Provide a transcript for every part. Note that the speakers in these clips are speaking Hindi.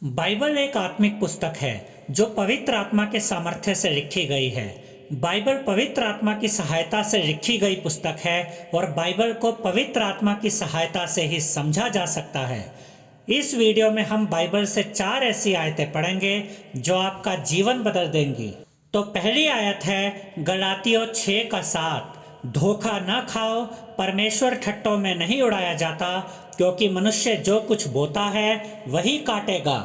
बाइबल एक आत्मिक पुस्तक है जो पवित्र आत्मा के सामर्थ्य से लिखी गई है। बाइबल पवित्र आत्मा की सहायता से लिखी गई पुस्तक है और बाइबल को पवित्र आत्मा की सहायता से ही समझा जा सकता है। इस वीडियो में हम बाइबल से 4 ऐसी आयतें पढ़ेंगे जो आपका जीवन बदल देंगी। तो पहली आयत है गलातियों 6:7। धोखा न खाओ, परमेश्वर ठट्टों में नहीं उड़ाया जाता, क्योंकि मनुष्य जो कुछ बोता है वही काटेगा।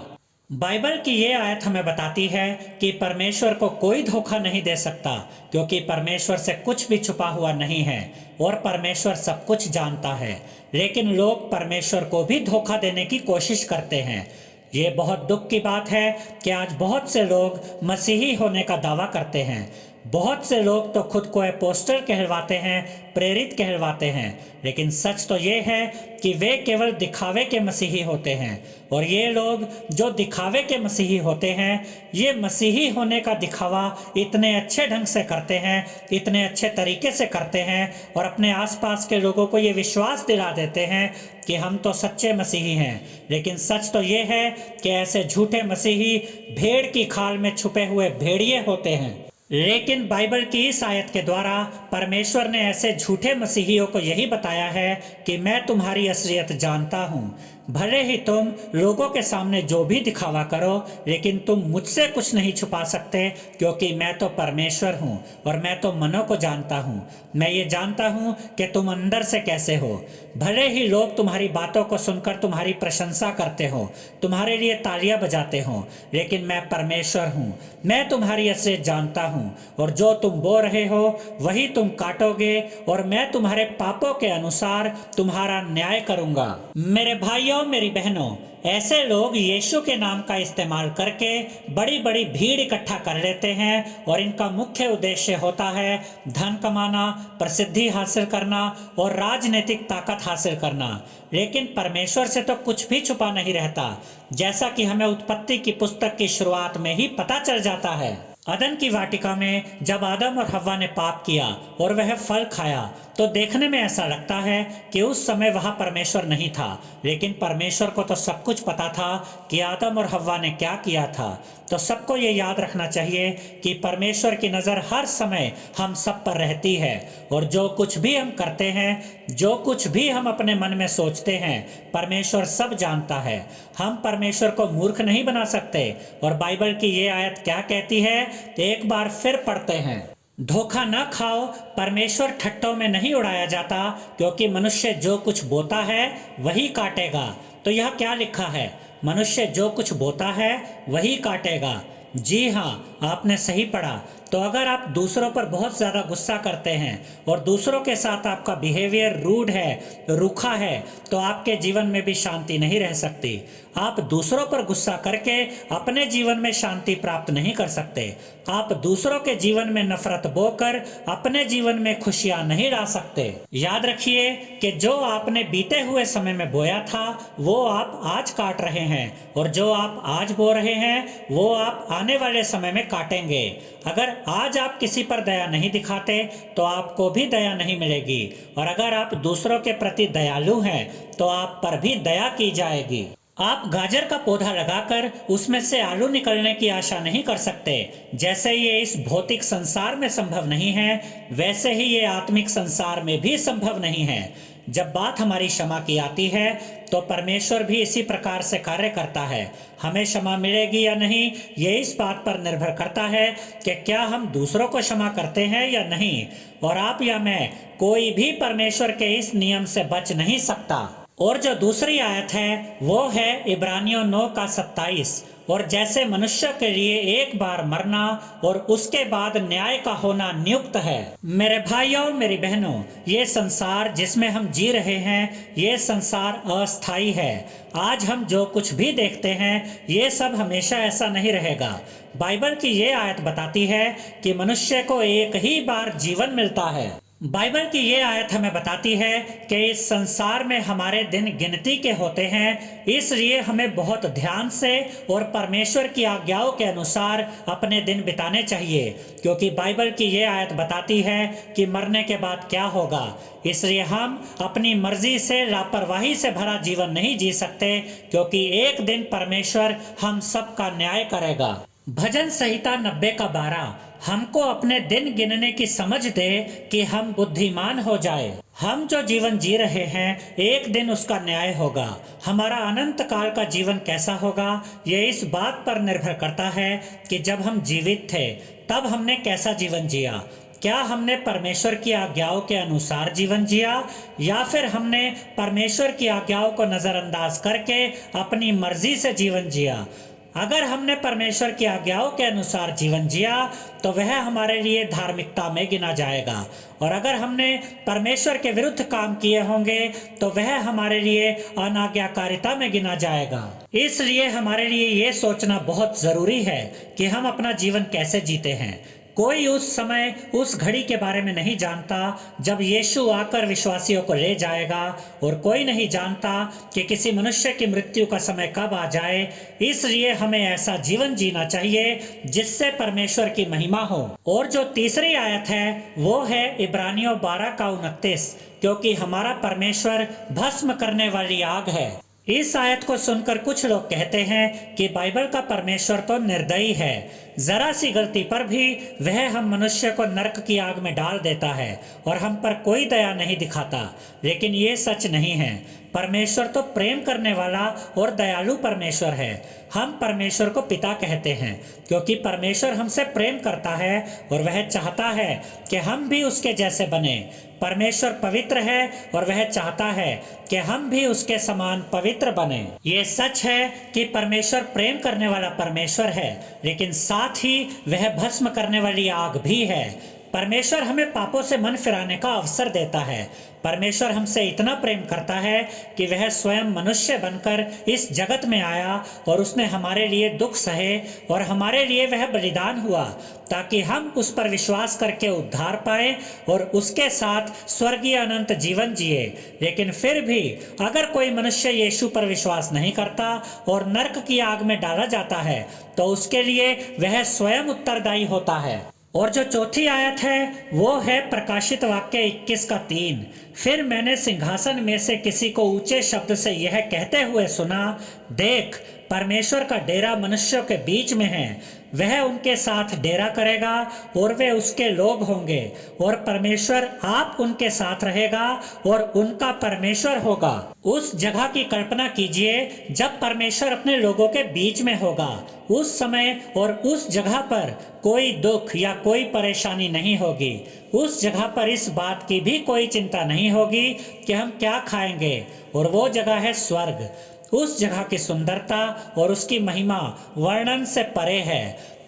बाइबल की ये आयत हमें बताती है कि परमेश्वर को कोई धोखा नहीं दे सकता, क्योंकि परमेश्वर से कुछ भी छुपा हुआ नहीं है और परमेश्वर सब कुछ जानता है। लेकिन लोग परमेश्वर को भी धोखा देने की कोशिश करते हैं। ये बहुत दुख की बात है कि आज बहुत से लोग मसीही होने का दावा करते हैं। बहुत से लोग तो खुद को अपोस्टल कहलवाते हैं, प्रेरित कहलवाते हैं, लेकिन सच तो ये है कि वे केवल दिखावे के मसीही होते हैं। और ये लोग जो दिखावे के मसीही होते हैं, ये मसीही होने का दिखावा इतने अच्छे ढंग से करते हैं, इतने अच्छे तरीके से करते हैं और अपने आसपास के लोगों को ये विश्वास दिला देते हैं कि हम तो सच्चे मसीही हैं। लेकिन सच तो ये है कि ऐसे झूठे मसीही भेड़ की खाल में छुपे हुए भेड़िए होते हैं। लेकिन बाइबल की इस आयत के द्वारा परमेश्वर ने ऐसे झूठे मसीहियों को यही बताया है कि मैं तुम्हारी असलियत जानता हूँ। भले ही तुम लोगों के सामने जो भी दिखावा करो, लेकिन तुम मुझसे कुछ नहीं छुपा सकते, क्योंकि मैं तो परमेश्वर हूँ और मैं तो मनों को जानता हूँ। मैं ये जानता हूँ कि तुम अंदर से कैसे हो। भले ही लोग तुम्हारी बातों को सुनकर तुम्हारी प्रशंसा करते हो, तुम्हारे लिए तालियां बजाते हो, लेकिन मैं परमेश्वर हूँ। मैं तुम्हारी असलियत जानता हूँ और जो तुम बो रहे हो वही तुम काटोगे, और मैं तुम्हारे पापों के अनुसार तुम्हारा न्याय करूंगा। मेरे भाइयों, मेरी बहनों, ऐसे लोग यीशु के नाम का इस्तेमाल करके बड़ी बड़ी भीड़ इकट्ठा कर लेते हैं और इनका मुख्य उद्देश्य होता है धन कमाना, प्रसिद्धि हासिल करना और राजनीतिक ताकत हासिल करना। लेकिन परमेश्वर से तो कुछ भी छुपा नहीं रहता, जैसा कि हमें उत्पत्ति की पुस्तक की शुरुआत में ही पता चल जाता है। अदन की वाटिका में जब आदम और हव्वा ने पाप किया और वह फल खाया, तो देखने में ऐसा लगता है कि उस समय वहां परमेश्वर नहीं था। लेकिन परमेश्वर को तो सब कुछ पता था कि आदम और हव्वा ने क्या किया था। तो सबको ये याद रखना चाहिए कि परमेश्वर की नज़र हर समय हम सब पर रहती है, और जो कुछ भी हम करते हैं, जो कुछ भी हम अपने मन में सोचते हैं, परमेश्वर सब जानता है। हम परमेश्वर को मूर्ख नहीं बना सकते। और बाइबल की ये आयत क्या कहती है, एक बार फिर पढ़ते हैं। धोखा न खाओ, परमेश्वर ठट्टों में नहीं उड़ाया जाता, क्योंकि मनुष्य जो कुछ बोता है वही काटेगा। तो यह क्या लिखा है? मनुष्य जो कुछ बोता है वही काटेगा। जी हाँ, आपने सही पढ़ा। तो अगर आप दूसरों पर बहुत ज़्यादा गुस्सा करते हैं और दूसरों के साथ आपका बिहेवियर रूड है, रूखा है, तो आपके जीवन में भी शांति नहीं रह सकती। आप दूसरों पर गुस्सा करके अपने जीवन में शांति प्राप्त नहीं कर सकते। आप दूसरों के जीवन में नफरत बोकर अपने जीवन में खुशियां नहीं ला सकते। याद रखिए कि जो आपने बीते हुए समय में बोया था वो आप आज काट रहे हैं, और जो आप आज बो रहे हैं वो आप आने वाले समय में काटेंगे। अगर आज आप किसी पर दया नहीं दिखाते तो आपको भी दया नहीं मिलेगी, और अगर आप दूसरों के प्रति दयालु हैं तो आप पर भी दया की जाएगी। आप गाजर का पौधा लगाकर उसमें से आलू निकलने की आशा नहीं कर सकते। जैसे ये इस भौतिक संसार में संभव नहीं है, वैसे ही ये आत्मिक संसार में भी संभव नहीं है। जब बात हमारी क्षमा की आती है तो परमेश्वर भी इसी प्रकार से कार्य करता है। हमें क्षमा मिलेगी या नहीं, ये इस बात पर निर्भर करता है कि क्या हम दूसरों को क्षमा करते हैं या नहीं। और आप या मैं, कोई भी परमेश्वर के इस नियम से बच नहीं सकता। और जो दूसरी आयत है वो है इब्रानियों 9:27। और जैसे मनुष्य के लिए एक बार मरना और उसके बाद न्याय का होना नियुक्त है। मेरे भाइयों, मेरी बहनों, ये संसार जिसमें हम जी रहे हैं, ये संसार अस्थाई है। आज हम जो कुछ भी देखते हैं ये सब हमेशा ऐसा नहीं रहेगा। बाइबल की ये आयत बताती है कि मनुष्य को एक ही बार जीवन मिलता है। बाइबल की ये आयत हमें बताती है कि इस संसार में हमारे दिन गिनती के होते हैं, इसलिए हमें बहुत ध्यान से और परमेश्वर की आज्ञाओं के अनुसार अपने दिन बिताने चाहिए, क्योंकि बाइबल की ये आयत बताती है कि मरने के बाद क्या होगा। इसलिए हम अपनी मर्जी से लापरवाही से भरा जीवन नहीं जी सकते, क्योंकि एक दिन परमेश्वर हम सबका न्याय करेगा। भजन संहिता 90:12 हमको अपने दिन गिनने की समझ दे कि हम बुद्धिमान हो जाए। हम जो जीवन जी रहे हैं एक दिन उसका न्याय होगा। हमारा अनंत काल का जीवन कैसा होगा ये इस बात पर निर्भर करता है कि जब हम जीवित थे तब हमने कैसा जीवन जिया। क्या हमने परमेश्वर की आज्ञाओं के अनुसार जीवन जिया या फिर हमने परमेश्वर की आज्ञाओं को नजरअंदाज करके अपनी मर्जी से जीवन जिया। अगर हमने परमेश्वर की आज्ञाओं के अनुसार जीवन जिया तो वह हमारे लिए धार्मिकता में गिना जाएगा, और अगर हमने परमेश्वर के विरुद्ध काम किए होंगे तो वह हमारे लिए अनाज्ञाकारिता में गिना जाएगा। इसलिए हमारे लिए ये सोचना बहुत जरूरी है कि हम अपना जीवन कैसे जीते हैं। कोई उस समय उस घड़ी के बारे में नहीं जानता जब यीशु आकर विश्वासियों को ले जाएगा, और कोई नहीं जानता कि किसी मनुष्य की मृत्यु का समय कब आ जाए। इसलिए हमें ऐसा जीवन जीना चाहिए जिससे परमेश्वर की महिमा हो। और जो तीसरी आयत है वो है इब्रानियों 12:29, क्योंकि हमारा परमेश्वर भस्म करने वाली आग है। इस आयत को सुनकर कुछ लोग कहते हैं कि बाइबल का परमेश्वर तो निर्दयी है, जरा सी गलती पर भी वह हम मनुष्य को नरक की आग में डाल देता है और हम पर कोई दया नहीं दिखाता। लेकिन ये सच नहीं है। परमेश्वर तो प्रेम करने वाला और दयालु परमेश्वर है। हम परमेश्वर को पिता कहते हैं क्योंकि परमेश्वर हमसे प्रेम करता है और वह चाहता है कि हम भी उसके जैसे बने। परमेश्वर पवित्र है और वह चाहता है कि हम भी उसके समान पवित्र बने। ये सच है कि परमेश्वर प्रेम करने वाला परमेश्वर है, लेकिन साथ ही वह भस्म करने वाली आग भी है। परमेश्वर हमें पापों से मन फिराने का अवसर देता है। परमेश्वर हमसे इतना प्रेम करता है कि वह स्वयं मनुष्य बनकर इस जगत में आया और उसने हमारे लिए दुख सहे और हमारे लिए वह बलिदान हुआ ताकि हम उस पर विश्वास करके उद्धार पाए और उसके साथ स्वर्गीय अनंत जीवन जिए। लेकिन फिर भी अगर कोई मनुष्य यीशु पर विश्वास नहीं करता और नरक की आग में डाला जाता है तो उसके लिए वह स्वयं उत्तरदायी होता है। और जो चौथी आयत है वो है प्रकाशित वाक्य 21:3। फिर मैंने सिंहासन में से किसी को ऊंचे शब्द से यह कहते हुए सुना, देख परमेश्वर का डेरा मनुष्यों के बीच में है, वह उनके साथ डेरा करेगा और वे उसके लोग होंगे और परमेश्वर आप उनके साथ रहेगा और उनका परमेश्वर होगा। उस जगह की कल्पना कीजिए जब परमेश्वर अपने लोगों के बीच में होगा। उस समय और उस जगह पर कोई दुख या कोई परेशानी नहीं होगी। उस जगह पर इस बात की भी कोई चिंता नहीं होगी कि हम क्या खाएंगे, और वो जगह है स्वर्ग। उस जगह की सुंदरता और उसकी महिमा वर्णन से परे है।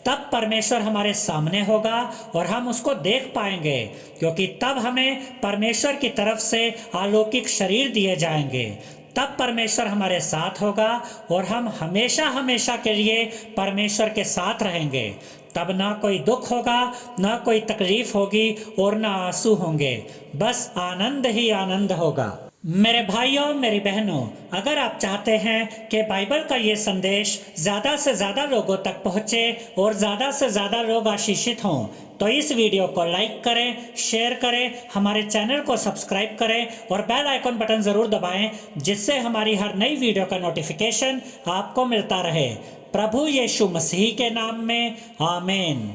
तब परमेश्वर हमारे सामने होगा और हम उसको देख पाएंगे, क्योंकि तब हमें परमेश्वर की तरफ से अलौकिक शरीर दिए जाएंगे। तब परमेश्वर हमारे साथ होगा और हम हमेशा हमेशा के लिए परमेश्वर के साथ रहेंगे। तब ना कोई दुख होगा, ना कोई तकलीफ होगी और ना आंसू होंगे, बस आनंद ही आनंद होगा। मेरे भाइयों मेरी बहनों, अगर आप चाहते हैं कि बाइबल का ये संदेश ज़्यादा से ज़्यादा लोगों तक पहुँचे और ज़्यादा से ज़्यादा लोग आशीषित हों तो इस वीडियो को लाइक करें, शेयर करें, हमारे चैनल को सब्सक्राइब करें और बेल आइकन बटन ज़रूर दबाएं, जिससे हमारी हर नई वीडियो का नोटिफिकेशन आपको मिलता रहे। प्रभु यीशु मसीह के नाम में आमीन।